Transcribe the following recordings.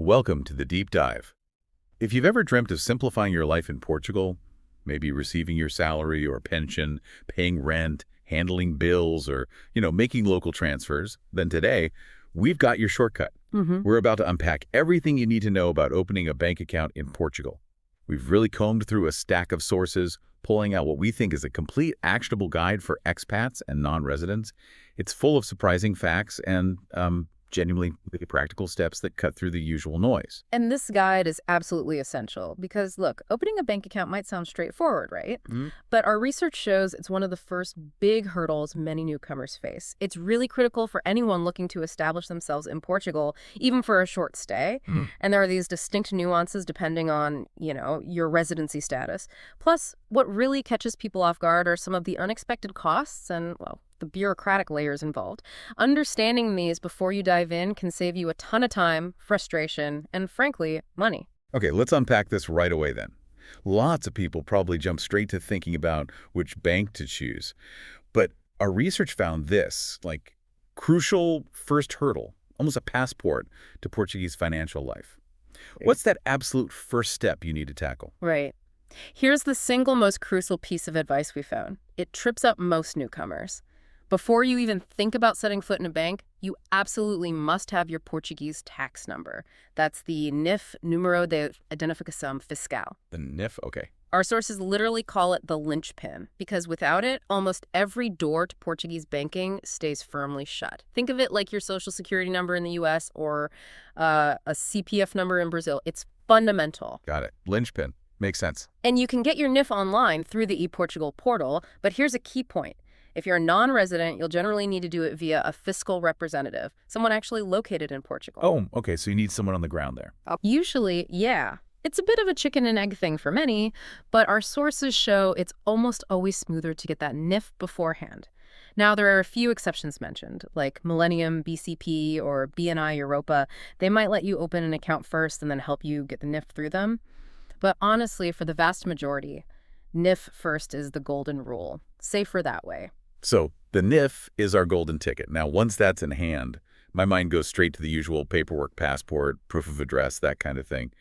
Welcome to the Deep Dive. If you've ever dreamt of simplifying your life in Portugal, maybe receiving your salary or pension, paying rent, handling bills, or, making local transfers, then today, we've got your shortcut. We're about to unpack everything you need to know about opening a bank account in Portugal. We've really combed through a stack of sources, pulling out what we think is a complete actionable guide for expats and non-residents. It's full of surprising facts and, genuinely practical steps that cut through the usual noise. And this guide is absolutely essential because, look, opening a bank account might sound straightforward, right? But our research shows it's one of the first big hurdles many newcomers face. It's really critical for anyone looking to establish themselves in Portugal, even for a short stay. And there are these distinct nuances depending on, your residency status. Plus, what really catches people off guard are some of the unexpected costs and, well, the bureaucratic layers involved. Understanding these before you dive in can save you a ton of time, frustration, and frankly, money. Okay, let's unpack this right away then. Lots of people probably jump straight to thinking about which bank to choose. But our research found this, crucial first hurdle, almost a passport to Portuguese financial life. What's that absolute first step you need to tackle? Right. Here's the single most crucial piece of advice we found. It trips up most newcomers. Before you even think about setting foot in a bank, you absolutely must have your Portuguese tax number. That's the NIF, Número de Identificação Fiscal. The NIF? Okay. Our sources literally call it the linchpin, because without it, almost every door to Portuguese banking stays firmly shut. Think of it like your social security number in the U.S. or a CPF number in Brazil. It's fundamental. Got it. Linchpin. Makes sense. And you can get your NIF online through the ePortugal portal, but here's a key point. If you're a non-resident, you'll generally need to do it via a fiscal representative, someone actually located in Portugal. Oh, okay, so you need someone on the ground there. Usually, yeah. It's a bit of a chicken and egg thing for many, but our sources show it's almost always smoother to get that NIF beforehand. Now, there are a few exceptions mentioned, like Millennium, BCP, or BNI Europa. They might let you open an account first and then help you get the NIF through them. But honestly, for the vast majority, NIF first is the golden rule. Safer that way. So the NIF is our golden ticket. Now, once that's in hand, my mind goes straight to the usual paperwork, passport, proof of address, that kind of thing.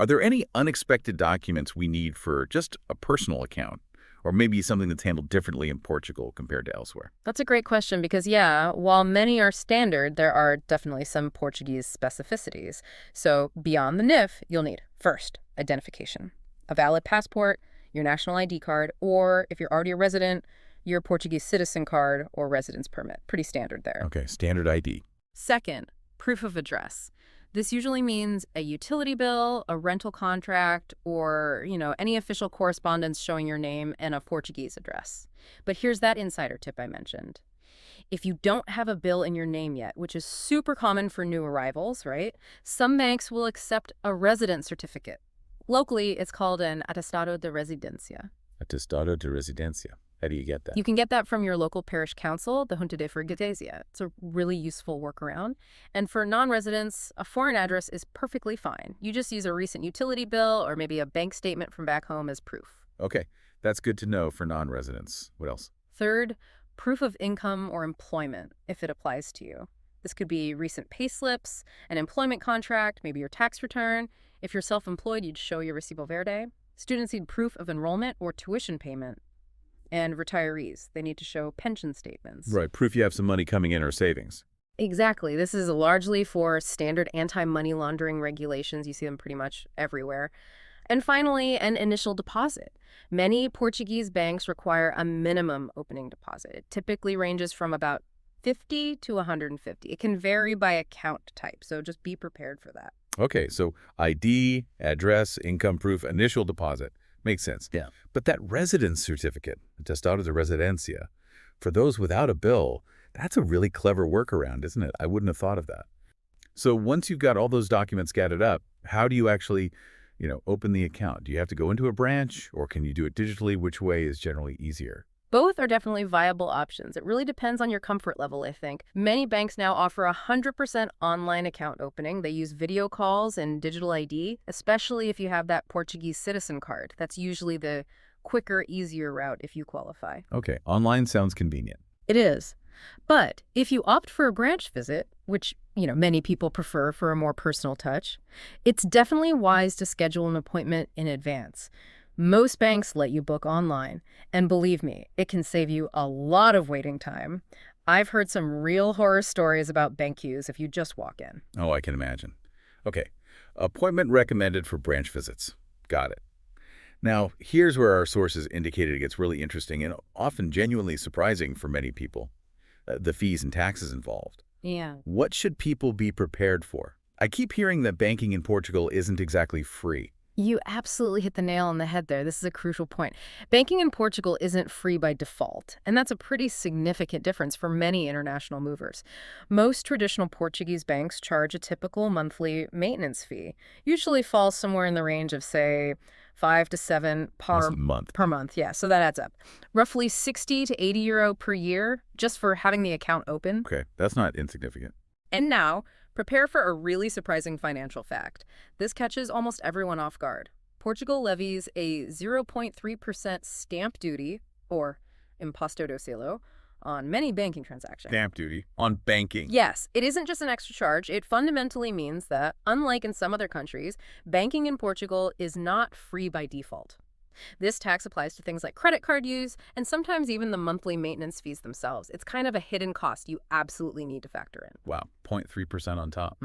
Are there any unexpected documents we need for just a personal account? Or maybe something that's handled differently in Portugal compared to elsewhere? That's a great question because, yeah, while many are standard, there are definitely some Portuguese specificities. So beyond the NIF, you'll need, first, identification, a valid passport, your national ID card, or if you're already a resident, your Portuguese citizen card or residence permit. Pretty standard there. Okay, standard ID. Second, proof of address. This usually means a utility bill, a rental contract, or, any official correspondence showing your name and a Portuguese address. But here's that insider tip I mentioned. If you don't have a bill in your name yet, which is super common for new arrivals, right? Some banks will accept a residence certificate. Locally, it's called an atestado de residencia. Atestado de residencia. How do you get that? You can get that from your local parish council, the Junta de Freguesia. It's a really useful workaround. And for non-residents, a foreign address is perfectly fine. You just use a recent utility bill or maybe a bank statement from back home as proof. Okay, that's good to know for non-residents. What else? Third, proof of income or employment, if it applies to you. This could be recent pay slips, an employment contract, maybe your tax return. If you're self-employed, you'd show your Recibo Verde. Students need proof of enrollment or tuition payment. And retirees, they need to show pension statements. Right, proof you have some money coming in or savings. Exactly. This is largely for standard anti-money laundering regulations. You see them pretty much everywhere. And finally, an initial deposit. Many Portuguese banks require a minimum opening deposit. It typically ranges from about 50 to 150. It can vary by account type, so just be prepared for that. Okay, so ID, address, income proof, initial deposit. Makes sense. Yeah. But that residence certificate, Atestado de Residencia, for those without a bill, that's a really clever workaround, isn't it? I wouldn't have thought of that. So once you've got all those documents gathered up, how do you actually, open the account? Do you have to go into a branch or can you do it digitally? Which way is generally easier? Both are definitely viable options. It really depends on your comfort level, I think. Many banks now offer 100% online account opening. They use video calls and digital ID, especially if you have that Portuguese citizen card. That's usually the quicker, easier route if you qualify. Okay, online sounds convenient. It is. But if you opt for a branch visit, which, many people prefer for a more personal touch, it's definitely wise to schedule an appointment in advance. Most banks let you book online, and believe me, it can save you a lot of waiting time. I've heard some real horror stories about bank queues if you just walk in. Oh, I can imagine. Okay. Appointment recommended for branch visits. Got it. Now, here's where our sources indicated it gets really interesting and often genuinely surprising for many people. The fees and taxes involved. Yeah. What should people be prepared for? I keep hearing that banking in Portugal isn't exactly free. You absolutely hit the nail on the head there. This is a crucial point. Banking in Portugal isn't free by default, and that's a pretty significant difference for many international movers. Most traditional Portuguese banks charge a typical monthly maintenance fee, usually falls somewhere in the range of, say, 5 to 7 That's a month. per month. Yeah, so that adds up. Roughly 60 to 80 euro per year just for having the account open. Okay, that's not insignificant. And now, prepare for a really surprising financial fact. This catches almost everyone off guard. Portugal levies a 0.3% stamp duty, or imposto do selo, on many banking transactions. Stamp duty on banking. Yes, it isn't just an extra charge. It fundamentally means that, unlike in some other countries, banking in Portugal is not free by default. This tax applies to things like credit card use and sometimes even the monthly maintenance fees themselves. It's kind of a hidden cost you absolutely need to factor in. Wow, 0.3% on top.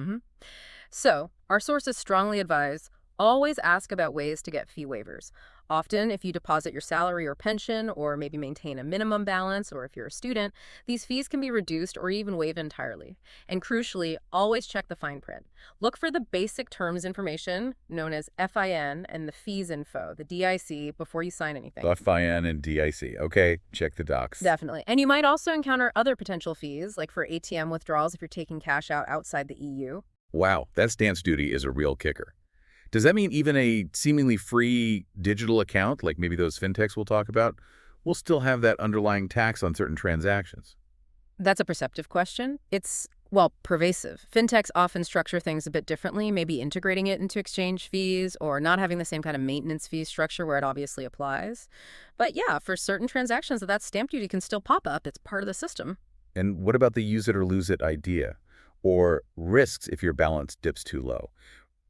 So, our sources strongly advise always ask about ways to get fee waivers. Often, if you deposit your salary or pension, or maybe maintain a minimum balance, or if you're a student, these fees can be reduced or even waived entirely. And crucially, always check the fine print. Look for the basic terms information, known as FIN, and the fees info, the DIC, before you sign anything. FIN and DIC. Okay, check the docs. Definitely. And you might also encounter other potential fees, like for ATM withdrawals if you're taking cash out outside the EU. Wow, that stamp duty is a real kicker. Does that mean even a seemingly free digital account, like maybe those fintechs we'll talk about, will still have that underlying tax on certain transactions? That's a perceptive question. It's, well, pervasive. Fintechs often structure things a bit differently, maybe integrating it into exchange fees or not having the same kind of maintenance fee structure where it obviously applies. But yeah, for certain transactions, that stamp duty can still pop up. It's part of the system. And what about the use it or lose it idea? Or risks if your balance dips too low?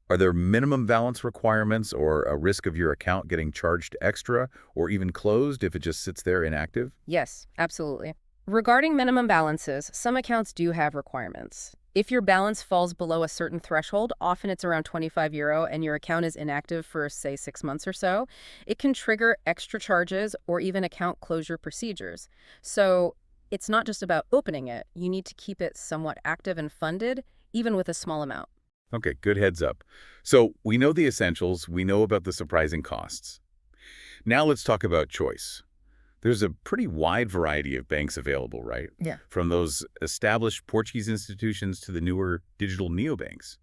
Are there minimum balance requirements or a risk of your account getting charged extra or even closed if it just sits there inactive? Yes, absolutely. Regarding minimum balances, some accounts do have requirements. If your balance falls below a certain threshold, often it's around 25 euro, and your account is inactive for, say, 6 months or so, it can trigger extra charges or even account closure procedures. So it's not just about opening it. You need to keep it somewhat active and funded, even with a small amount. Okay, good heads up. So we know the essentials. We know about the surprising costs. Now let's talk about choice. There's a pretty wide variety of banks available, right? Yeah. From those established Portuguese institutions to the newer digital neobanks.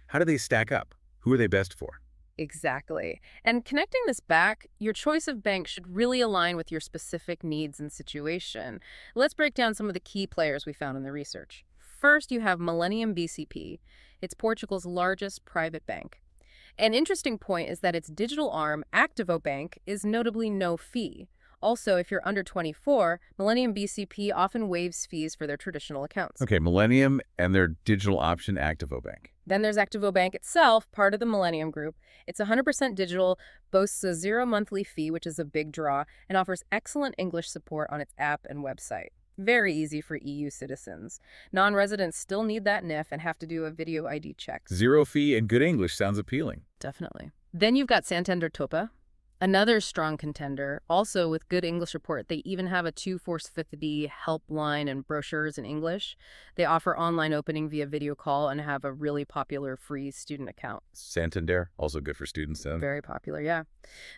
How do they stack up? Who are they best for? Exactly. And connecting this back, your choice of bank should really align with your specific needs and situation. Let's break down some of the key players we found in the research. First, you have Millennium BCP. It's Portugal's largest private bank. An interesting point is that its digital arm, Activo Bank, is notably no fee. Also, if you're under 24, Millennium BCP often waives fees for their traditional accounts. Okay, Millennium and their digital option, Activo Bank. Then there's Activo Bank itself, part of the Millennium Group. It's 100% digital, boasts a 0 monthly fee, which is a big draw, and offers excellent English support on its app and website. Very easy for EU citizens. Non-residents still need that NIF and have to do a video ID check. 0 fee and good English sounds appealing. Definitely. Then you've got Santander Topa, another strong contender, also with good English support. They even have a 245D helpline and brochures in English. They offer online opening via video call and have a really popular free student account. Santander, also good for students then. Very popular, yeah.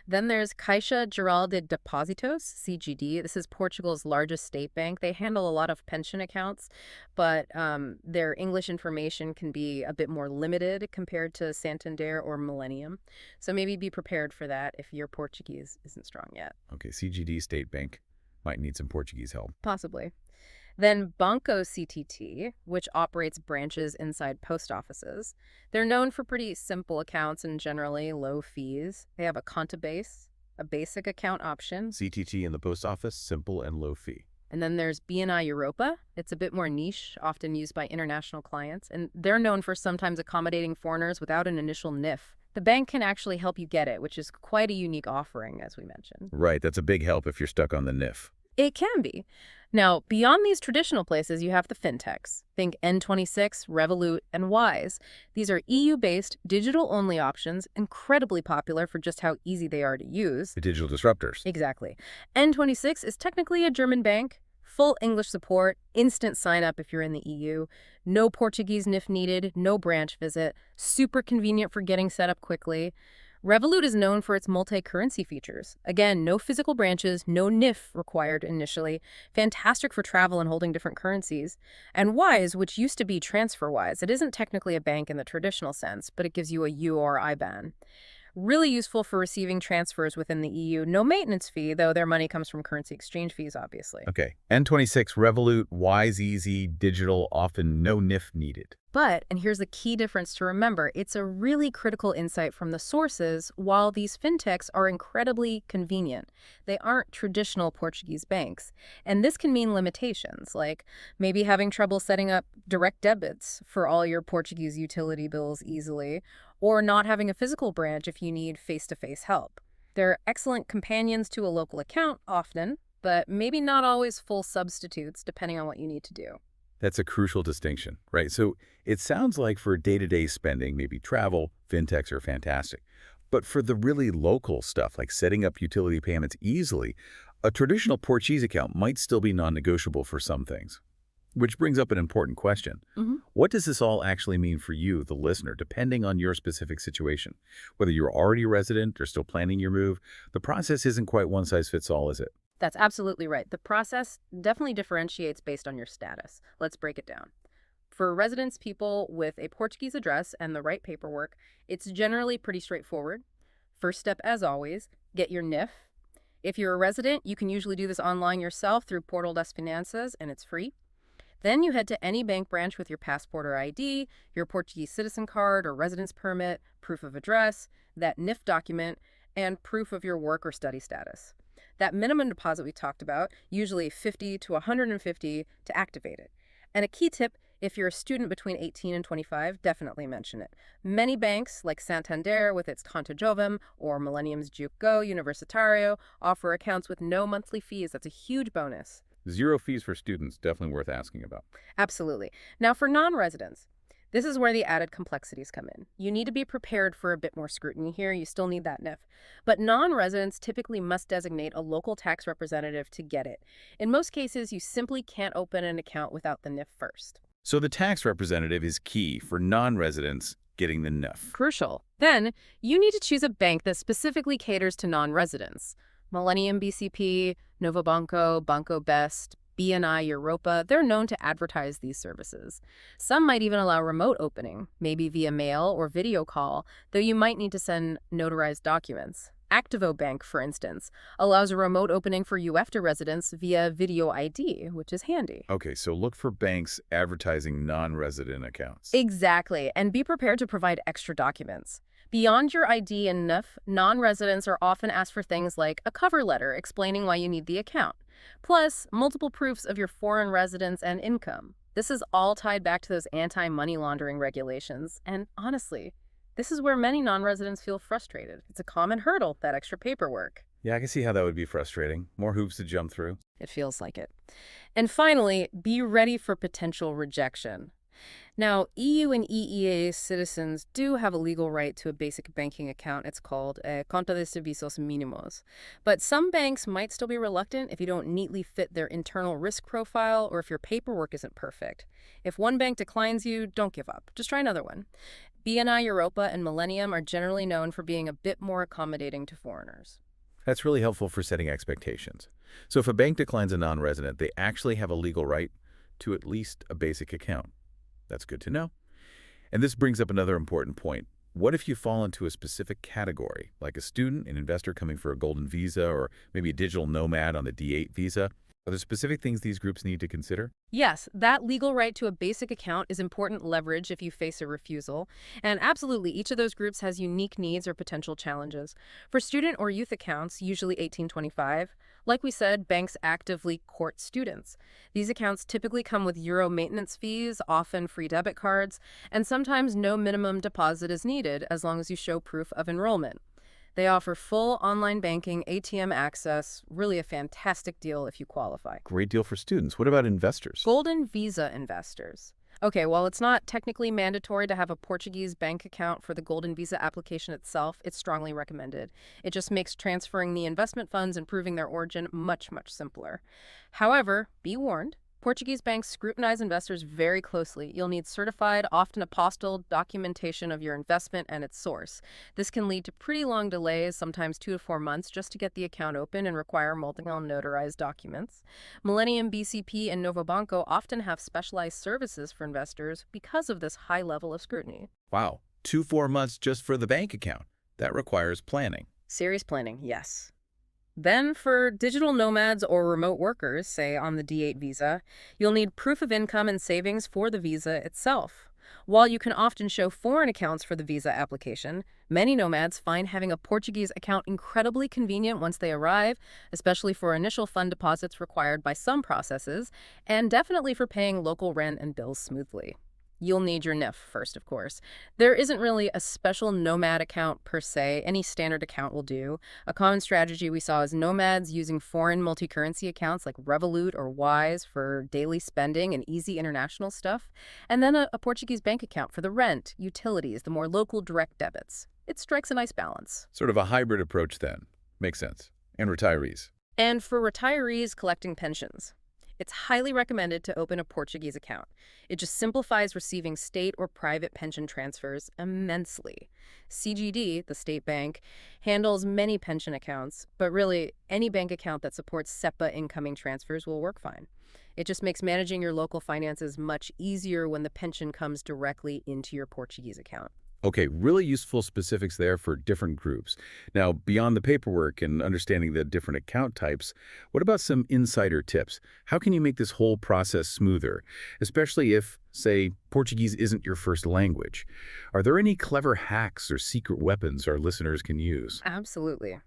Then there's Caixa Geral de Depósitos, CGD. This is Portugal's largest state bank. They handle a lot of pension accounts, but their English information can be a bit more limited compared to Santander or Millennium. So maybe be prepared for that if your Portuguese isn't strong yet. Okay, CGD State Bank might need some Portuguese help. Possibly. Then Banco CTT, which operates branches inside post offices. They're known for pretty simple accounts and generally low fees. They have a conta base, a basic account option. CTT in the post office, simple and low fee. And then there's BNI Europa. It's a bit more niche, often used by international clients, and they're known for sometimes accommodating foreigners without an initial NIF. The bank can actually help you get it, which is quite a unique offering, as we mentioned. Right, that's a big help if you're stuck on the NIF. It can be. Now, beyond these traditional places, you have the fintechs. Think N26, Revolut, and Wise. These are EU-based, digital-only options, incredibly popular for just how easy they are to use. The digital disruptors. Exactly. N26 is technically a German bank, full English support, instant sign-up if you're in the EU, no Portuguese NIF needed, no branch visit, super convenient for getting set up quickly. Revolut is known for its multi-currency features. Again, no physical branches, no NIF required initially. Fantastic for travel and holding different currencies. And Wise, which used to be TransferWise, it isn't technically a bank in the traditional sense, but it gives you a U or IBAN. Really useful for receiving transfers within the EU. No maintenance fee, though their money comes from currency exchange fees, obviously. Okay, N26, Revolut, Wise, Easy, digital, often no NIF needed. But, and here's the key difference to remember, it's a really critical insight from the sources. While these fintechs are incredibly convenient, they aren't traditional Portuguese banks. And this can mean limitations, like maybe having trouble setting up direct debits for all your Portuguese utility bills easily, or not having a physical branch if you need face-to-face help. They're excellent companions to a local account, often, but maybe not always full substitutes, depending on what you need to do. That's a crucial distinction, right? So it sounds like for day-to-day spending, maybe travel, fintechs are fantastic. But for the really local stuff, like setting up utility payments easily, a traditional Portuguese account might still be non-negotiable for some things. Which brings up an important question. What does this all actually mean for you, the listener, depending on your specific situation? Whether you're already a resident or still planning your move, the process isn't quite one size fits all, is it? That's absolutely right. The process definitely differentiates based on your status. Let's break it down. For residents, people with a Portuguese address and the right paperwork, it's generally pretty straightforward. First step, as always, get your NIF. If you're a resident, you can usually do this online yourself through Portal das Finanças, and it's free. Then you head to any bank branch with your passport or ID, your Portuguese citizen card or residence permit, proof of address, that NIF document, and proof of your work or study status. That minimum deposit we talked about, usually 50 to 150 to activate it. And a key tip, if you're a student between 18 and 25, definitely mention it. Many banks, like Santander with its Conta Jovem or Millennium's Juke Go Universitario, offer accounts with no monthly fees. That's a huge bonus. Zero fees for students, definitely worth asking about. Absolutely. Now, for non-residents, this is where the added complexities come in. You need to be prepared for a bit more scrutiny here. You still need that NIF. But non-residents typically must designate a local tax representative to get it. In most cases, you simply can't open an account without the NIF first. So the tax representative is key for non-residents getting the NIF. Crucial. Then, you need to choose a bank that specifically caters to non-residents. Millennium BCP, Novo Banco, Banco Best, BNI Europa, they're known to advertise these services. Some might even allow remote opening, maybe via mail or video call, though you might need to send notarized documents. Activo Bank, for instance, allows a remote opening for UFTA residents via video ID, which is handy. Okay, so look for banks advertising non-resident accounts. Exactly, and be prepared to provide extra documents. Beyond your ID and NIF, non-residents are often asked for things like a cover letter explaining why you need the account, plus multiple proofs of your foreign residence and income. This is all tied back to those anti-money laundering regulations, and honestly, this is where many non-residents feel frustrated. It's a common hurdle, that extra paperwork. Yeah, I can see how that would be frustrating. More hoops to jump through. It feels like it. And finally, be ready for potential rejection. Now, EU and EEA citizens do have a legal right to a basic banking account. It's called a Conta de Serviços Mínimos. But some banks might still be reluctant if you don't neatly fit their internal risk profile or if your paperwork isn't perfect. If one bank declines you, don't give up. Just try another one. BNI Europa and Millennium are generally known for being a bit more accommodating to foreigners. That's really helpful for setting expectations. So if a bank declines a non-resident, they actually have a legal right to at least a basic account. That's good to know. And this brings up another important point. What if you fall into a specific category, like a student, an investor coming for a golden visa, or maybe a digital nomad on the D8 visa? Are there specific things these groups need to consider? Yes, that legal right to a basic account is important leverage if you face a refusal. And absolutely, each of those groups has unique needs or potential challenges. For student or youth accounts, usually 1825, like we said, banks actively court students. These accounts typically come with euro maintenance fees, often free debit cards, and sometimes no minimum deposit is needed as long as you show proof of enrollment. They offer full online banking, ATM access, really a fantastic deal if you qualify. Great deal for students. What about investors? Golden Visa investors. Okay, while it's not technically mandatory to have a Portuguese bank account for the Golden Visa application itself, it's strongly recommended. It just makes transferring the investment funds and proving their origin much, much simpler. However, be warned, Portuguese banks scrutinize investors very closely. You'll need certified, often apostilled, documentation of your investment and its source. This can lead to pretty long delays, sometimes 2 to 4 months, just to get the account open and require multiple notarized documents. Millennium BCP and Novo Banco often have specialized services for investors because of this high level of scrutiny. Wow, 4 months just for the bank account. That requires planning. Serious planning, yes. Then for digital nomads or remote workers, say on the D8 visa, you'll need proof of income and savings for the visa itself. While you can often show foreign accounts for the visa application, many nomads find having a Portuguese account incredibly convenient once they arrive, especially for initial fund deposits required by some processes, and definitely for paying local rent and bills smoothly. You'll need your NIF first, of course. There isn't really a special nomad account per se. Any standard account will do. A common strategy we saw is nomads using foreign multi-currency accounts like Revolut or Wise for daily spending and easy international stuff, and then a Portuguese bank account for the rent, utilities, the more local direct debits. It strikes a nice balance. Sort of a hybrid approach then. Makes sense. And retirees. And for retirees collecting pensions, it's highly recommended to open a Portuguese account. It just simplifies receiving state or private pension transfers immensely. CGD, the state bank, handles many pension accounts, but really any bank account that supports SEPA incoming transfers will work fine. It just makes managing your local finances much easier when the pension comes directly into your Portuguese account. Okay, really useful specifics there for different groups. Now, beyond the paperwork and understanding the different account types, what about some insider tips? How can you make this whole process smoother, especially if, say, Portuguese isn't your first language? Are there any clever hacks or secret weapons our listeners can use? Absolutely.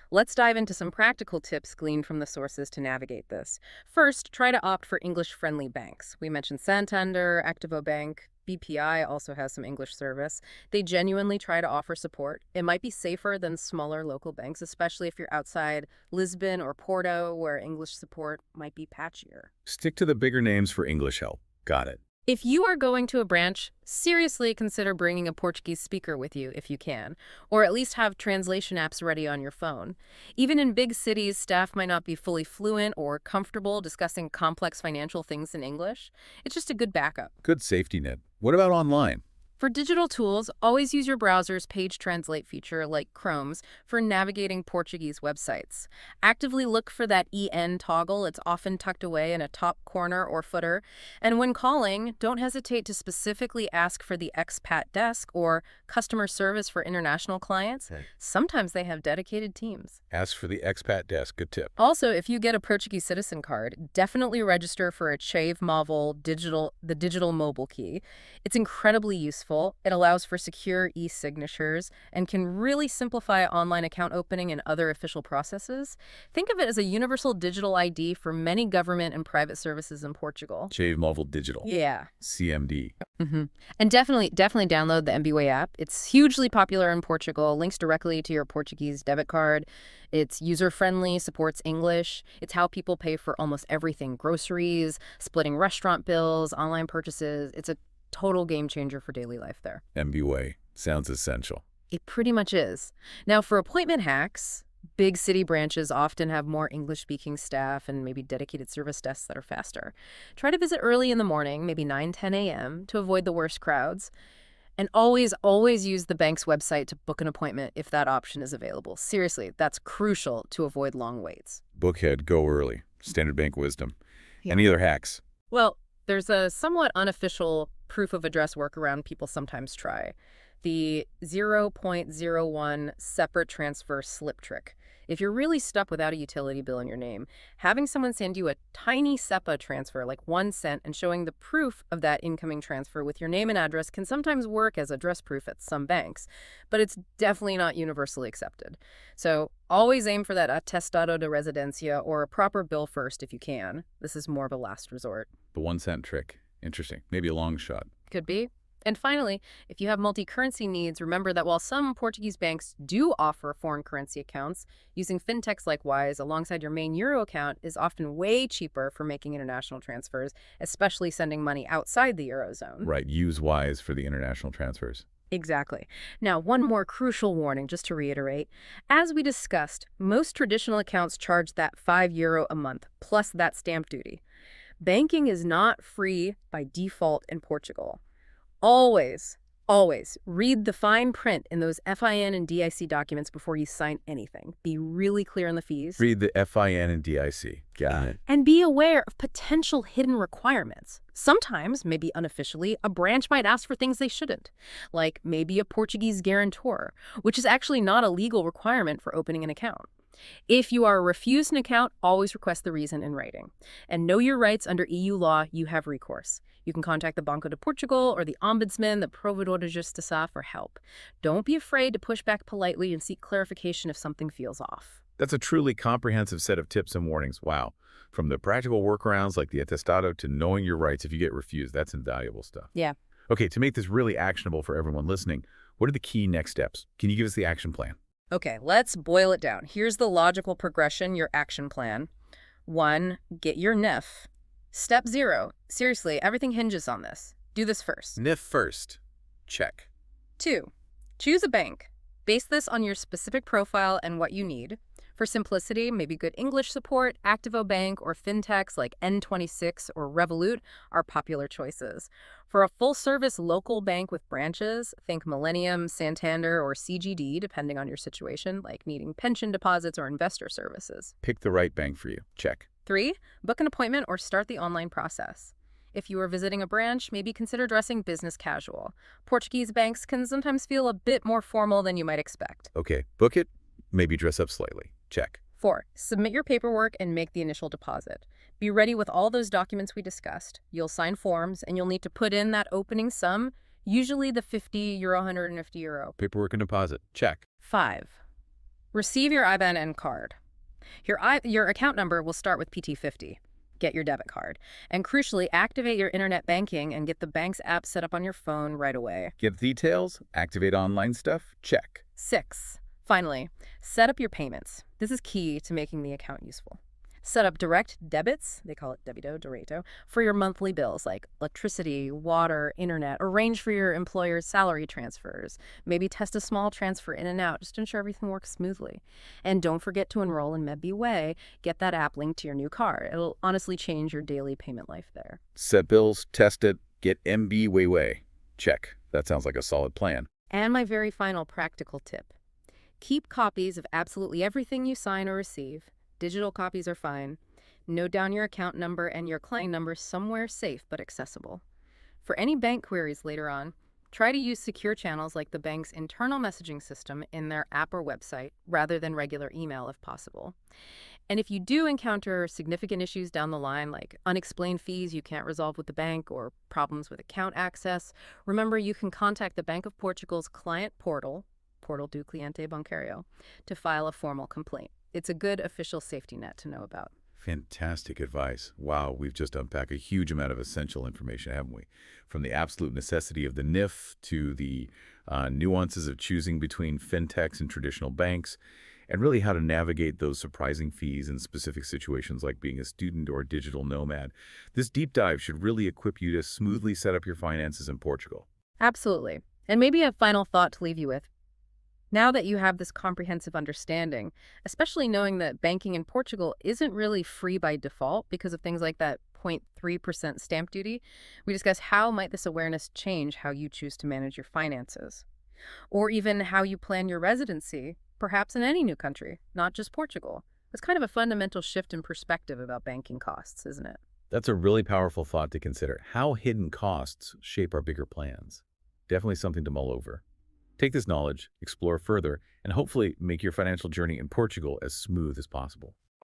Let's dive into some practical tips gleaned from the sources to navigate this. First, try to opt for English-friendly banks. We mentioned Santander, Activo Bank. BPI also has some English service. They genuinely try to offer support. It might be safer than smaller local banks, especially if you're outside Lisbon or Porto, where English support might be patchier. Stick to the bigger names for English help. Got it. If you are going to a branch, seriously consider bringing a Portuguese speaker with you if you can, or at least have translation apps ready on your phone. Even in big cities, staff might not be fully fluent or comfortable discussing complex financial things in English. It's just a good backup. Good safety net. What about online? For digital tools, always use your browser's page translate feature, like Chrome's, for navigating Portuguese websites. Actively look for that EN toggle. It's often tucked away in a top corner or footer. And when calling, don't hesitate to specifically ask for the expat desk or customer service for international clients. Okay. Sometimes they have dedicated teams. Ask for the expat desk. Good tip. Also, if you get a Portuguese citizen card, definitely register for a Chave Móvel the digital mobile key. It's incredibly useful. It allows for secure e-signatures and can really simplify online account opening and other official processes. Think of it as a universal digital ID for many government and private services in Portugal. Chave Móvel Digital. Yeah. CMD. And definitely download the MBWay app. It's hugely popular in Portugal, links directly to your Portuguese debit card. It's user-friendly, supports English. It's how people pay for almost everything: groceries, splitting restaurant bills, online purchases. It's a total game changer for daily life there. MBWay. Sounds essential. It pretty much is. Now, for appointment hacks, big city branches often have more English-speaking staff and maybe dedicated service desks that are faster. Try to visit early in the morning, maybe 9, 10 a.m., to avoid the worst crowds. And always use the bank's website to book an appointment if that option is available. Seriously, that's crucial to avoid long waits. Bookhead, go early. Standard bank wisdom. Yeah. Any other hacks? Well, there's a somewhat unofficial proof of address workaround people sometimes try: the 0.01 separate transfer slip trick. If you're really stuck without a utility bill in your name, having someone send you a tiny SEPA transfer, like 1 cent, and showing the proof of that incoming transfer with your name and address can sometimes work as address proof at some banks, but it's definitely not universally accepted. So always aim for that attestado de residencia or a proper bill first if you can. This is more of a last resort. The 1 cent trick. Interesting. Maybe a long shot. Could be. And finally, if you have multi-currency needs, remember that while some Portuguese banks do offer foreign currency accounts, using fintechs like Wise alongside your main euro account is often way cheaper for making international transfers, especially sending money outside the eurozone. Right. Use Wise for the international transfers. Exactly. Now, one more crucial warning, just to reiterate. As we discussed, most traditional accounts charge that €5 a month, plus that stamp duty. Banking is not free by default in Portugal. Always, always read the fine print in those FIN and DIC documents before you sign anything. Be really clear on the fees. Read the FIN and DIC. Got it. And be aware of potential hidden requirements. Sometimes, maybe unofficially, a branch might ask for things they shouldn't, like maybe a Portuguese guarantor, which is actually not a legal requirement for opening an account. If you are refused an account, always request the reason in writing. And know your rights under EU law, you have recourse. You can contact the Banco de Portugal or the Ombudsman, the Provedor de Justiça for help. Don't be afraid to push back politely and seek clarification if something feels off. That's a truly comprehensive set of tips and warnings. Wow. From the practical workarounds like the attestado to knowing your rights if you get refused. That's invaluable stuff. Yeah. Okay, to make this really actionable for everyone listening, what are the key next steps? Can you give us the action plan? Okay, let's boil it down. Here's the logical progression, your action plan. 1, get your NIF. Step 0, seriously, everything hinges on this. Do this first. NIF first. Check. 2, choose a bank. Base this on your specific profile and what you need. For simplicity, maybe good English support, Activo Bank, or fintechs like N26 or Revolut are popular choices. For a full-service local bank with branches, think Millennium, Santander, or CGD, depending on your situation, like needing pension deposits or investor services. Pick the right bank for you. Check. 3, book an appointment or start the online process. If you are visiting a branch, maybe consider dressing business casual. Portuguese banks can sometimes feel a bit more formal than you might expect. Okay, book it. Maybe dress up slightly. Check. 4, submit your paperwork and make the initial deposit. Be ready with all those documents we discussed. You'll sign forms, and you'll need to put in that opening sum, usually the €50, €150. Paperwork and deposit. Check. 5, receive your IBAN and card. Your account number will start with PT50. Get your debit card. And crucially, activate your internet banking and get the bank's app set up on your phone right away. Get details. Activate online stuff. Check. 6, finally, set up your payments. This is key to making the account useful. Set up direct debits, they call it débito, direto, for your monthly bills like electricity, water, internet. Arrange for your employer's salary transfers. Maybe test a small transfer in and out just to ensure everything works smoothly. And don't forget to enroll in MebBeWay. Get that app linked to your new card. It'll honestly change your daily payment life there. Set bills, test it, get MebBeWay. Check. That sounds like a solid plan. And my very final practical tip. Keep copies of absolutely everything you sign or receive. Digital copies are fine. Note down your account number and your client number somewhere safe but accessible. For any bank queries later on, try to use secure channels like the bank's internal messaging system in their app or website rather than regular email if possible. And if you do encounter significant issues down the line, like unexplained fees you can't resolve with the bank or problems with account access, remember you can contact the Bank of Portugal's client portal, Portal do Cliente Bancario, to file a formal complaint. It's a good official safety net to know about. Fantastic advice. Wow, we've just unpacked a huge amount of essential information, haven't we? From the absolute necessity of the NIF to the nuances of choosing between fintechs and traditional banks, and really how to navigate those surprising fees in specific situations like being a student or a digital nomad. This deep dive should really equip you to smoothly set up your finances in Portugal. Absolutely. And maybe a final thought to leave you with. Now that you have this comprehensive understanding, especially knowing that banking in Portugal isn't really free by default because of things like that 0.3% stamp duty, we discuss how might this awareness change how you choose to manage your finances, or even how you plan your residency, perhaps in any new country, not just Portugal. It's kind of a fundamental shift in perspective about banking costs, isn't it? That's a really powerful thought to consider. How hidden costs shape our bigger plans. Definitely something to mull over. Take this knowledge, explore further, and hopefully make your financial journey in Portugal as smooth as possible.